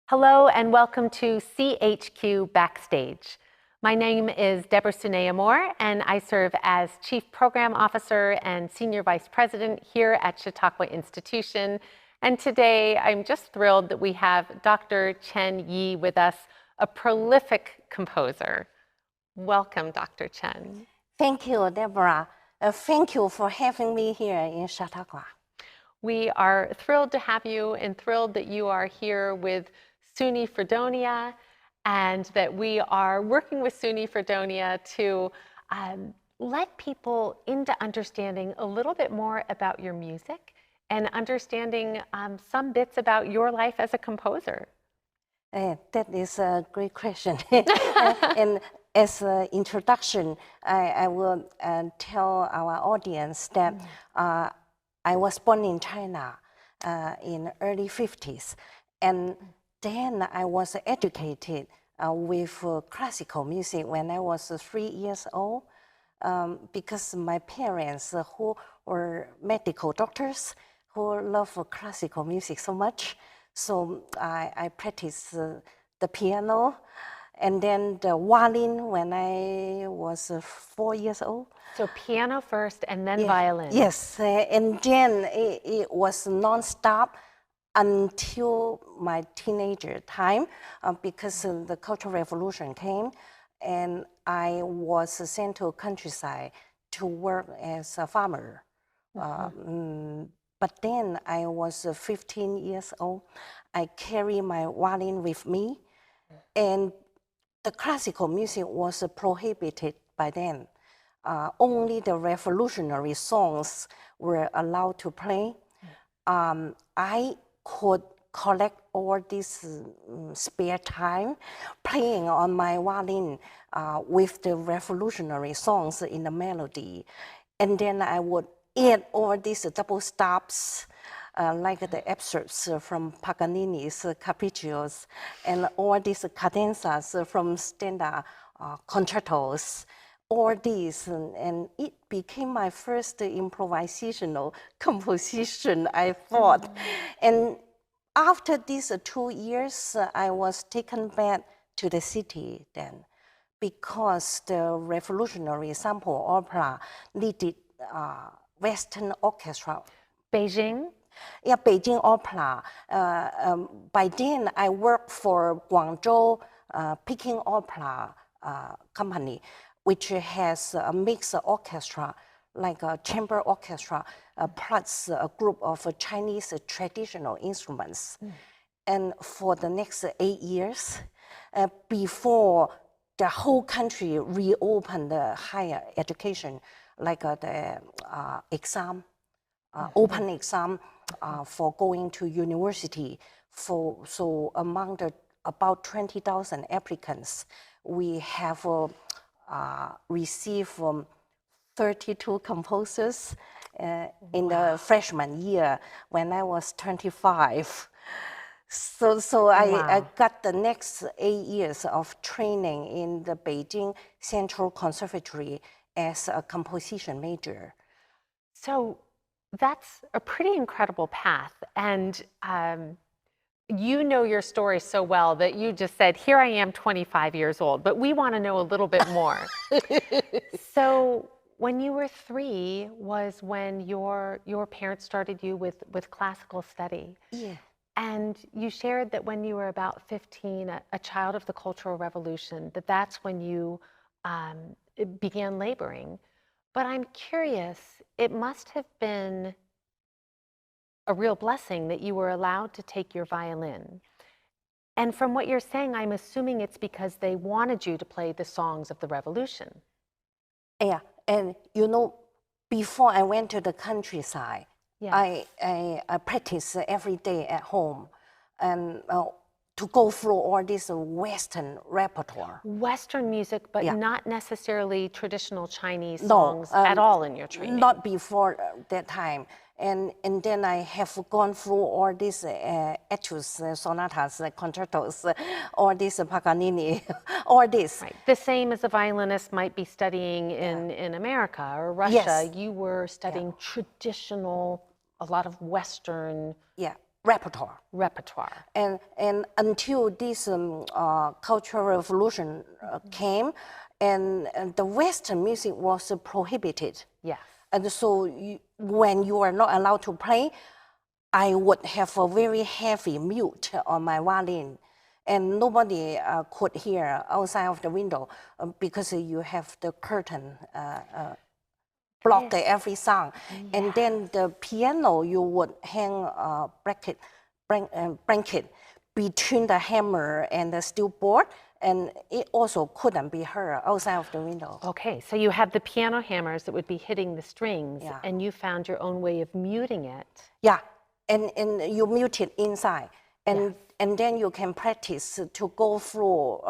Hello and welcome to CHQ Backstage. My name is Deborah Sunya Moore and I serve as Chief Program Officer and Senior Vice President here at Chautauqua Institution. And today I'm just thrilled that we have Dr. Chen Yi with us, a prolific composer. Welcome, Dr. Chen. Thank you, Deborah. Thank you for having me here in Chautauqua. We are thrilled to have you and thrilled that you are here with SUNY Fredonia and that we are working with SUNY Fredonia to let people into understanding a little bit more about your music and understanding some bits about your life as a composer. That is a great question. And as an introduction, I will tell our audience that I was born in China in early 50s. And then I was educated with classical music when I was 3 years old because my parents, who were medical doctors, who love classical music so much. So I practiced the piano and then the violin when I was 4 years old. So piano first and then violin. Yes, and then it was non-stop until my teenager time because the Cultural Revolution came and I was sent to countryside to work as a farmer. But then I was 15 years old. I carry my violin with me, and the classical music was prohibited by then. Only the revolutionary songs were allowed to play. I could collect all this spare time playing on my violin with the revolutionary songs in the melody. And then I would add all these double stops, like the excerpts from Paganini's Capriccios, and all these cadenzas from standard concertos, all these, and it became my first improvisational composition, I thought. And after these 2 years, I was taken back to the city then, because the revolutionary sample opera needed Western orchestra. Beijing? Yeah, Beijing Opera. By then, I worked for Guangzhou Peking Opera Company, which has a mixed orchestra, like a chamber orchestra, plus a group of Chinese traditional instruments. And for the next 8 years, before the whole country reopened the higher education, like the exam, open exam for going to university. So among the about 20,000 applicants, we have received 32 composers in the freshman year when I was 25. So I got the next 8 years of training in the Beijing Central Conservatory as a composition major. So that's a pretty incredible path. And you know your story so well that you just said, here I am 25 years old, but we want to know a little bit more. So when you were 3 was when your parents started you with classical study. Yeah. And you shared that when you were about 15, a child of the Cultural Revolution, that's when you began laboring. But I'm curious, it must have been a real blessing that you were allowed to take your violin. And from what you're saying, I'm assuming it's because they wanted you to play the songs of the revolution. Yeah, and you know, before I went to the countryside, I practiced every day at home, and to go through all this Western repertoire. Western music, but not necessarily traditional Chinese songs at all in your training. Not before that time. And then I have gone through all these etudes, sonatas, concertos, all this Paganini, all this. Right. The same as a violinist might be studying in America or Russia. Yes. You were studying traditional, a lot of Western repertoire. Repertoire. And until this Cultural Revolution came, and the Western music was prohibited. Yes. And so when you are not allowed to play, I would have a very heavy mute on my violin. And nobody could hear outside of the window because you have the curtain block every sound. Yes. And then the piano, you would hang a blanket between the hammer and the steel board, and it also couldn't be heard outside of the window. Okay, so you have the piano hammers that would be hitting the strings, Yeah. and you found your own way of muting it. Yeah, and you mute it inside. And, Yes. and then you can practice to go through.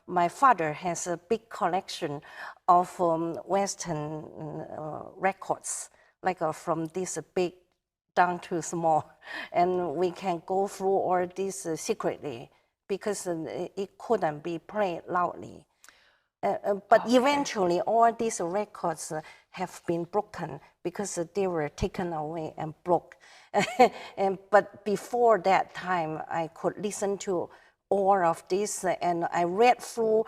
My father has a big collection of Western records, like from this big down to small. And we can go through all this secretly because it couldn't be played loudly. But eventually, all these records have been broken because they were taken away and broke. But before that time, I could listen to all of this, and I read through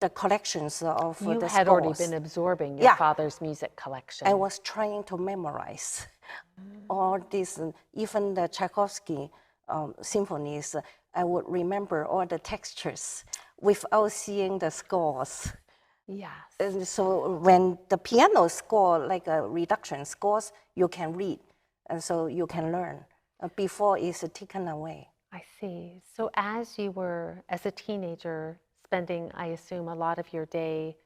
the collections of You the had scores. already been absorbing your Yeah. father's music collection. I was trying to memorize all this, even the Tchaikovsky symphonies. I would remember all the textures without seeing the scores. Yes. And so when the piano score, like a reduction scores, you can read, and so you can learn. Before it's taken away. I see. So as you were, as a teenager, spending, I assume, a lot of your day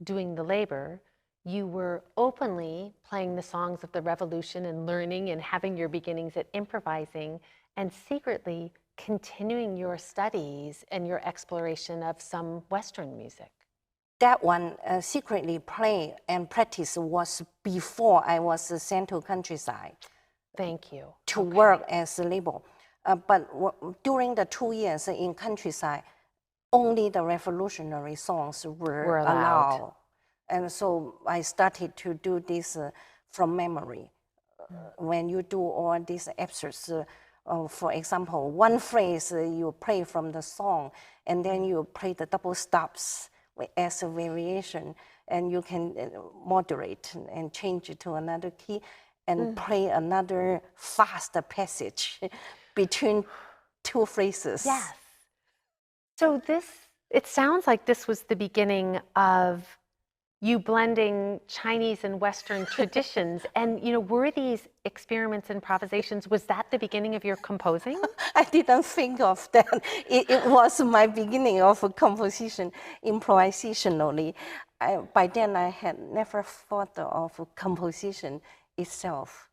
doing the labor, you were openly playing the songs of the revolution and learning and having your beginnings at improvising, and secretly continuing your studies and your exploration of some Western music. That one, secretly play and practice, was before I was sent to countryside. Thank you. To work as a label. But during the 2 years in countryside, only the revolutionary songs were allowed. And so I started to do this from memory. When you do all these excerpts, for example, one phrase you play from the song, and then you play the double stops as a variation, and you can moderate and change it to another key, and play another fast passage between two phrases. Yes. So it sounds like this was the beginning of you blending Chinese and Western traditions. And, were these experiments, improvisations, was that the beginning of your composing? I didn't think of that. It was my beginning of composition improvisationally. By then, I had never thought of composition itself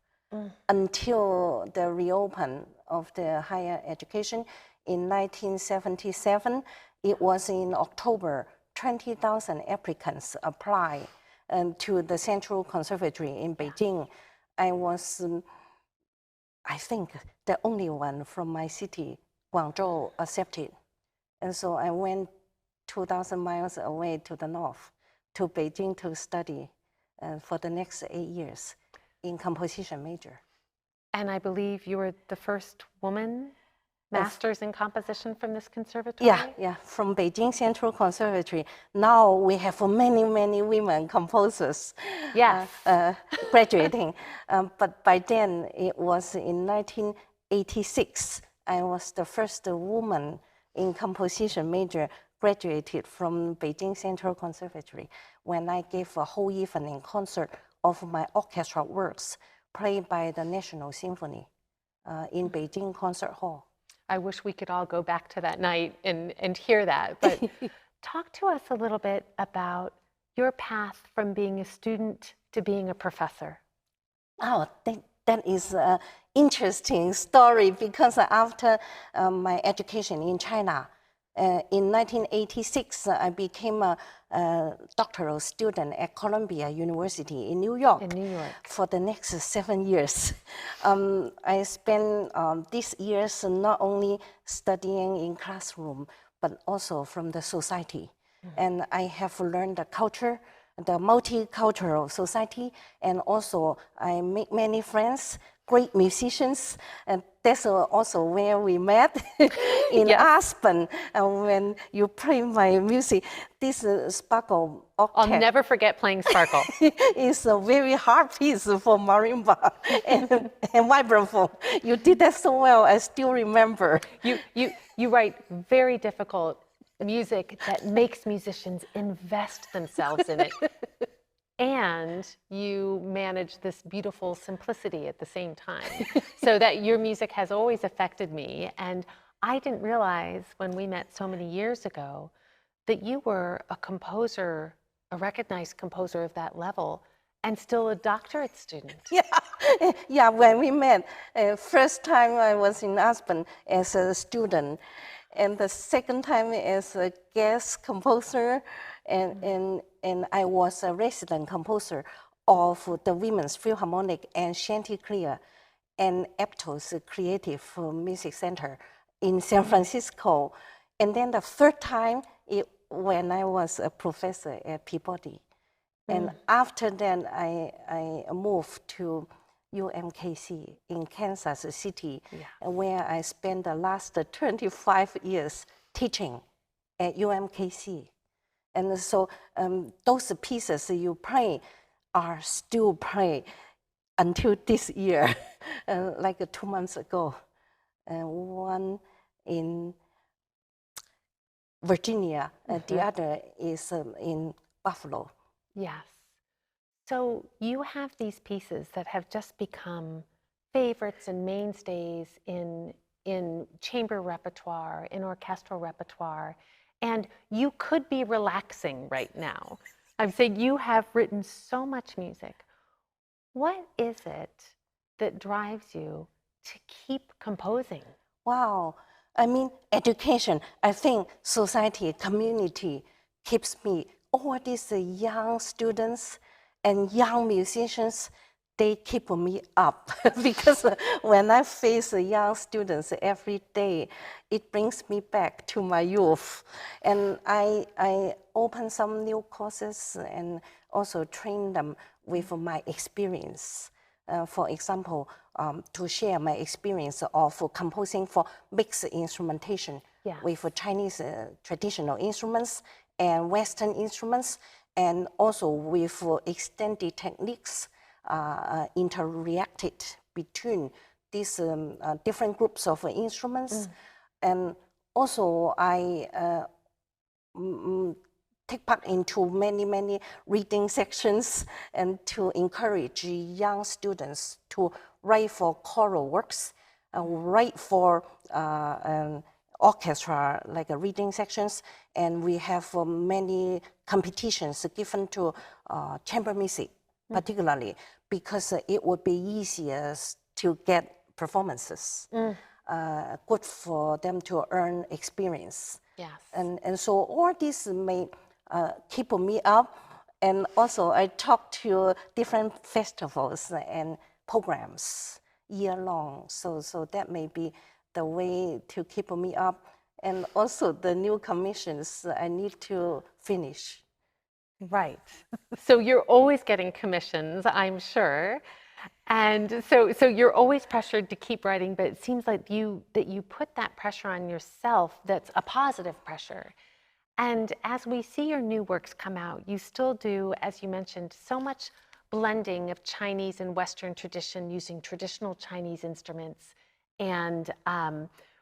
until the reopen of the higher education in 1977. It was in October. 20,000 applicants applied to the Central Conservatory in Beijing. I was, I think, the only one from my city, Guangzhou, accepted. And so I went 2,000 miles away to the north, to Beijing, to study for the next 8 years in composition major. And I believe you were the first woman masters in composition from this conservatory? Yeah, from Beijing Central Conservatory. Now we have many, many women composers graduating. But by then, it was in 1986, I was the first woman in composition major graduated from Beijing Central Conservatory when I gave a whole evening concert of my orchestral works played by the National Symphony in Beijing Concert Hall. I wish we could all go back to that night and hear that. But talk to us a little bit about your path from being a student to being a professor. Oh, that is an interesting story because after my education in China, in 1986, I became a doctoral student at Columbia University in New York. For the next 7 years. I spent these years not only studying in classroom, but also from the society. And I have learned the culture, the multicultural society, and also I make many friends, great musicians, and that's also where we met in Yes. Aspen. When you play my music, this Sparkle I'll octet never forget playing Sparkle. is a very hard piece for marimba and vibraphone. You did that so well, I still remember. You write very difficult music that makes musicians invest themselves in it. And you manage this beautiful simplicity at the same time. So that your music has always affected me. And I didn't realize when we met so many years ago that you were a composer, a recognized composer of that level, and still a doctorate student. Yeah, when we met, first time I was in Aspen as a student, and the second time as a guest composer, and I was a resident composer of the Women's Philharmonic and Chanticleer and Aptos Creative Music Center in San Francisco. And then the third time, when I was a professor at Peabody. And after that, I moved to UMKC in Kansas City, where I spent the last 25 years teaching at UMKC. And so those pieces you play are still played until this year, like 2 months ago. One in Virginia, the other is in Buffalo. Yes. So you have these pieces that have just become favorites and mainstays in chamber repertoire, in orchestral repertoire, and you could be relaxing right now. I'm saying you have written so much music. What is it that drives you to keep composing? Wow. I mean, education. I think society, community keeps me. All these young students and young musicians, they keep me up because when I face young students every day, it brings me back to my youth. And I open some new courses and also train them with my experience. For example, to share my experience of composing for mixed instrumentation with Chinese traditional instruments and Western instruments, and also with extended techniques interreacted between these different groups of instruments. And also I take part into many reading sections and to encourage young students to write for choral works, write for orchestra, like reading sections, and we have many competitions given to chamber music, particularly because it would be easier to get performances, good for them to earn experience. Yes. And so all this may keep me up. And also I talk to different festivals and programs year long. So that may be the way to keep me up. And also the new commissions I need to finish. Right. So you're always getting commissions, I'm sure. And so you're always pressured to keep writing, but it seems like you put that pressure on yourself that's a positive pressure. And as we see your new works come out, you still do, as you mentioned, so much blending of Chinese and Western tradition using traditional Chinese instruments and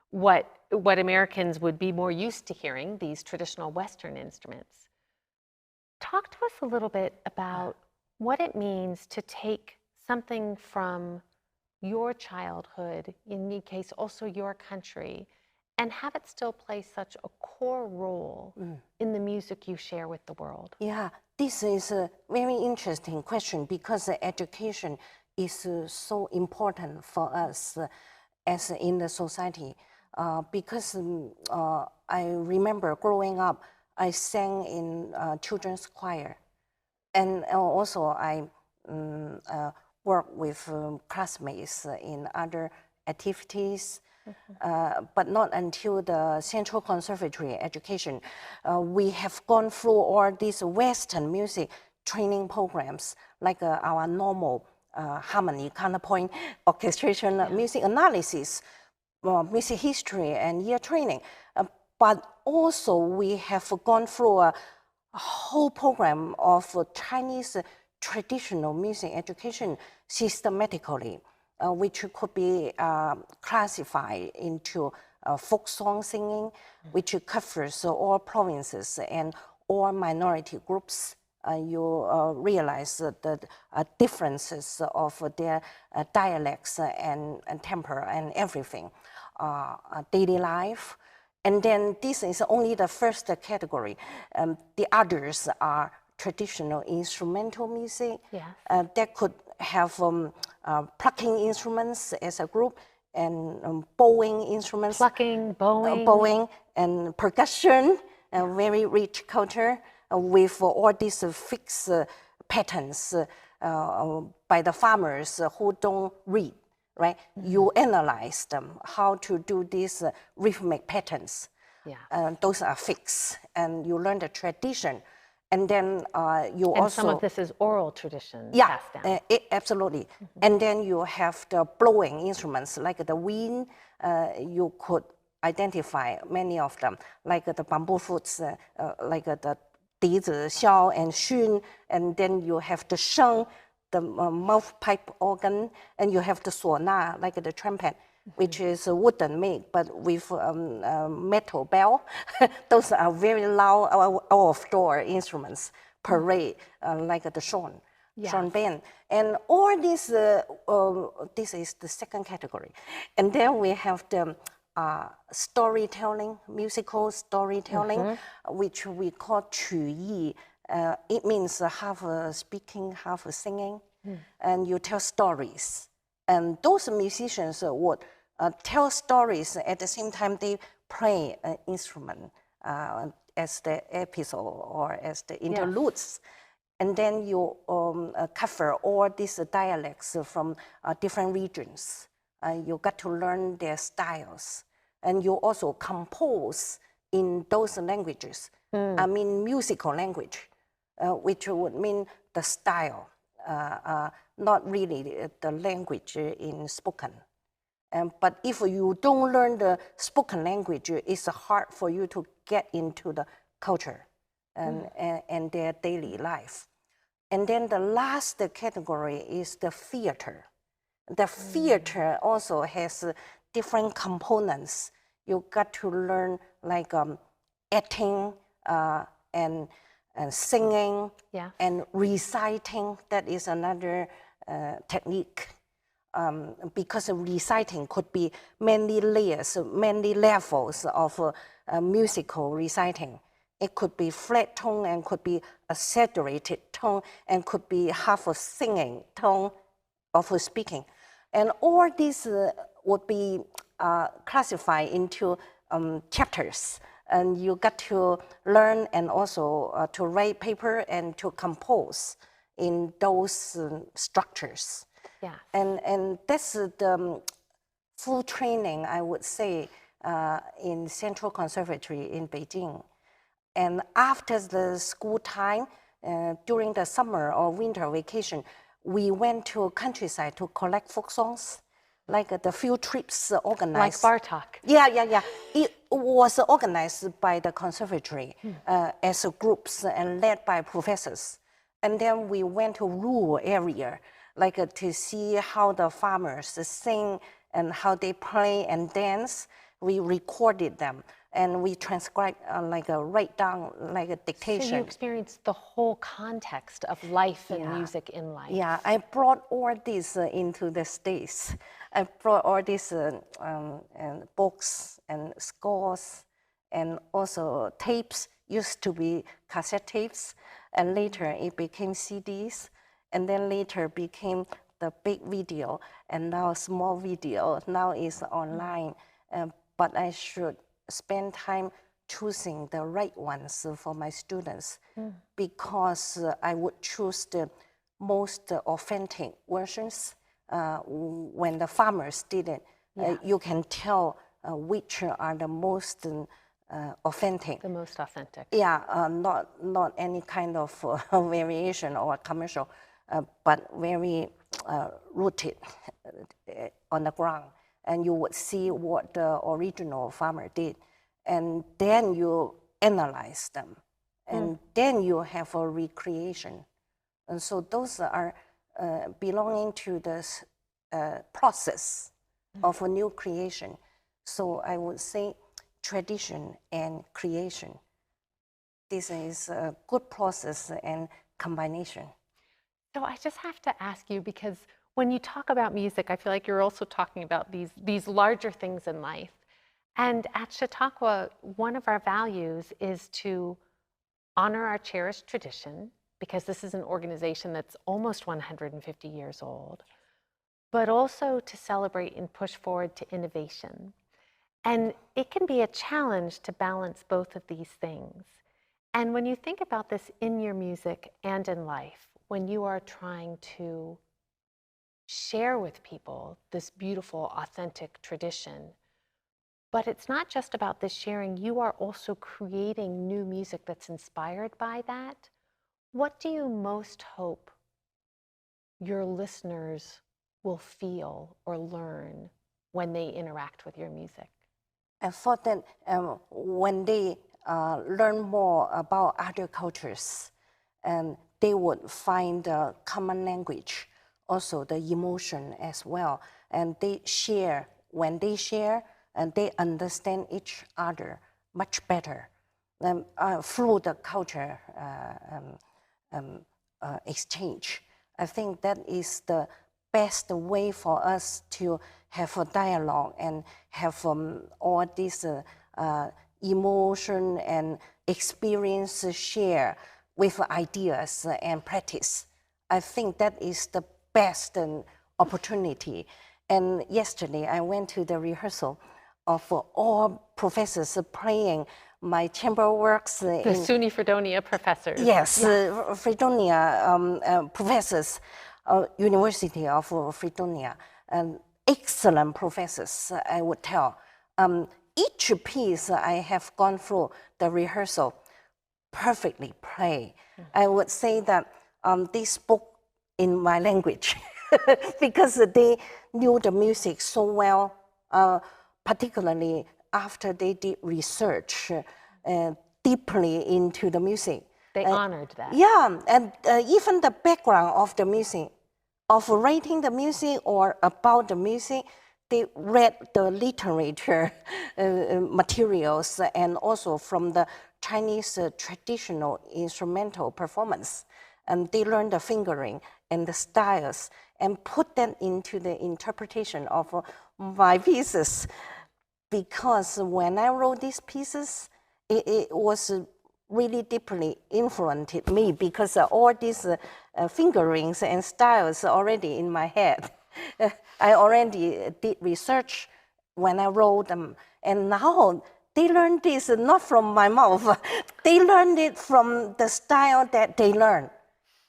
what Americans would be more used to hearing, these traditional Western instruments. Talk to us a little bit about what it means to take something from your childhood, in any case also your country, and have it still play such a core role in the music you share with the world? Yeah, this is a very interesting question because education is so important for us as in the society. Because I remember growing up, I sang in children's choir, and also I worked with classmates in other activities. But not until the Central Conservatory education. We have gone through all these Western music training programs, like our normal harmony, counterpoint, orchestration, music analysis, music history, and year training. But also we have gone through a whole program of Chinese traditional music education systematically, which could be classified into folk song singing, which covers all provinces and all minority groups. You realize the differences of their dialects and temper and everything, daily life. And then this is only the first category. The others are traditional instrumental music that could have plucking instruments as a group and bowing instruments. Plucking, bowing. Bowing and percussion, a very rich culture with all these fixed patterns by the farmers who don't read. Right? You analyze them, how to do these rhythmic patterns. Those are fixed, and you learn the tradition. And then you and also... some of this is oral tradition passed down. Absolutely. And then you have the blowing instruments, like the wind. You could identify many of them, like the bamboo flutes, like the 笛子, xiao, and xun. And then you have the sheng, the mouth pipe organ, and you have the suona, like the trumpet, which is wooden made, but with metal bell. Those are very loud out-of-door instruments, parade, like the shorn band. And all this, this is the second category. And then we have the storytelling, musical storytelling, which we call 曲艺. It means half speaking, half singing, and you tell stories. And those musicians would tell stories at the same time they play an instrument as the episode or as the interludes. And then you cover all these dialects from different regions. You got to learn their styles. And you also compose in those languages. I mean musical language, which would mean the style, not really the language in spoken. But if you don't learn the spoken language, it's hard for you to get into the culture and their daily life. And then the last category is the theater. The theater also has different components. You got to learn like acting and singing and reciting. That is another technique. Because reciting could be many layers, many levels of musical reciting. It could be flat tone and could be a saturated tone and could be half a singing tone of speaking. And all these would be classified into chapters. And you got to learn and also to write paper and to compose in those structures. And that's the full training, I would say, in Central Conservatory in Beijing. And after the school time, during the summer or winter vacation, we went to countryside to collect folk songs, like the field trips organized. Like Bartok. Yeah. It was organized by the conservatory as groups and led by professors. And then we went to rural area, like to see how the farmers sing and how they play and dance. We recorded them and we transcribed like a write down, like a dictation. So you experienced the whole context of life and music in life. Yeah, I brought all this into the States. I brought all these books and scores and also tapes. Used to be cassette tapes, and later it became CDs, and then later became the big video, and now small video. Now it's online, but I should spend time choosing the right ones for my students because I would choose the most authentic versions. When the farmers did it, you can tell which are the most authentic. The most authentic. Yeah, not any kind of variation or commercial, but very rooted on the ground, and you would see what the original farmer did, and then you analyze them, and then you have a recreation. And so those are belonging to the process of a new creation. So I would say tradition and creation. This is a good process and combination. So I just have to ask you, because when you talk about music, I feel like you're also talking about these larger things in life. And at Chautauqua, one of our values is to honor our cherished tradition, because this is an organization that's almost 150 years old, but also to celebrate and push forward to innovation. And it can be a challenge to balance both of these things. And when you think about this in your music and in life, when you are trying to share with people this beautiful, authentic tradition, but it's not just about this sharing, you are also creating new music that's inspired by that. What do you most hope your listeners will feel or learn when they interact with your music? I thought that when they learn more about other cultures, and they would find a common language, also the emotion as well, and they share. When they share, and they understand each other much better through the culture exchange. I think that is the best way for us to have a dialogue and have all this emotion and experience share with ideas and practice. I think that is the best opportunity. And yesterday I went to the rehearsal of all professors playing my chamber works. The SUNY Fredonia professors. Yes, Fredonia professors, University of Fredonia, and excellent professors, I would tell. Each piece I have gone through the rehearsal perfectly played. I would say that they spoke in my language because they knew the music so well, particularly after they did research deeply into the music. They honored that. Yeah, and even the background of the music, of writing the music or about the music, they read the literature materials and also from the Chinese traditional instrumental performance. And they learned the fingering and the styles and put them into the interpretation of my pieces. Because when I wrote these pieces, it was really deeply influenced me because all these fingerings and styles are already in my head. I already did research when I wrote them, and now they learned this not from my mouth. They learned it from the style that they learned.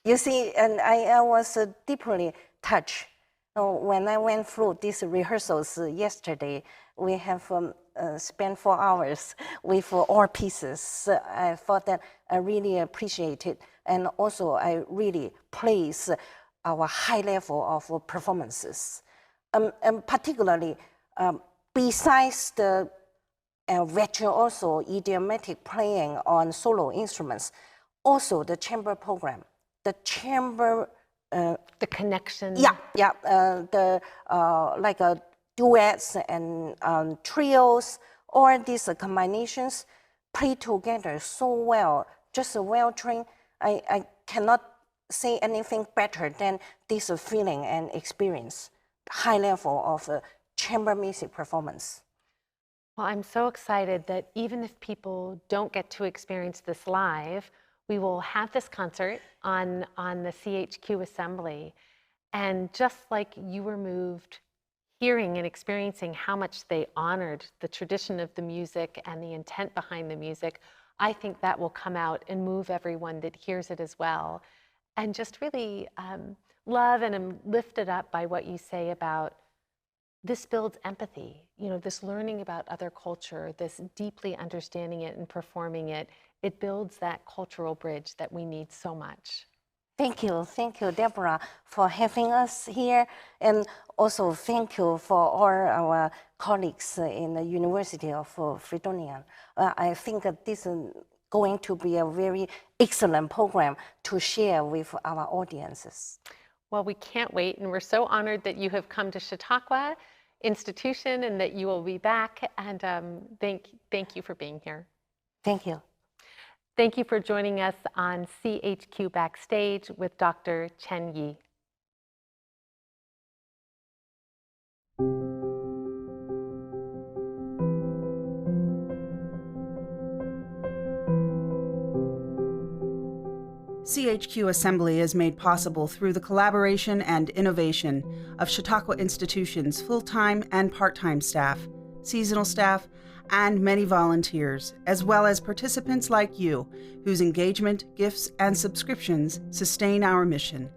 You see, and I was deeply touched. When I went through these rehearsals yesterday, we have spent 4 hours with all pieces. I thought that I really appreciate it. And also I really praise our high level of performances. And particularly, besides the virtuoso idiomatic playing on solo instruments, also the chamber program, the chamber the connection. Yeah, like duets and trios, all these combinations play together so well, just well trained. I cannot say anything better than this feeling and experience, high level of chamber music performance. Well, I'm so excited that even if people don't get to experience this live, we will have this concert on the CHQ Assembly. And just like you were moved hearing and experiencing how much they honored the tradition of the music and the intent behind the music, I think that will come out and move everyone that hears it as well. And just really love and am lifted up by what you say about this builds empathy, this learning about other culture, this deeply understanding it and performing it, it builds that cultural bridge that we need so much. Thank you, Deborah, for having us here, and also thank you for all our colleagues in the University of Fredonia. I think that this is going to be a very excellent program to share with our audiences. Well, we can't wait, and we're so honored that you have come to Chautauqua Institution and that you will be back, and thank you for being here. Thank you. Thank you for joining us on CHQ Backstage with Dr. Chen Yi. CHQ Assembly is made possible through the collaboration and innovation of Chautauqua Institution's full-time and part-time staff, seasonal staff, and many volunteers, as well as participants like you, whose engagement, gifts, and subscriptions sustain our mission.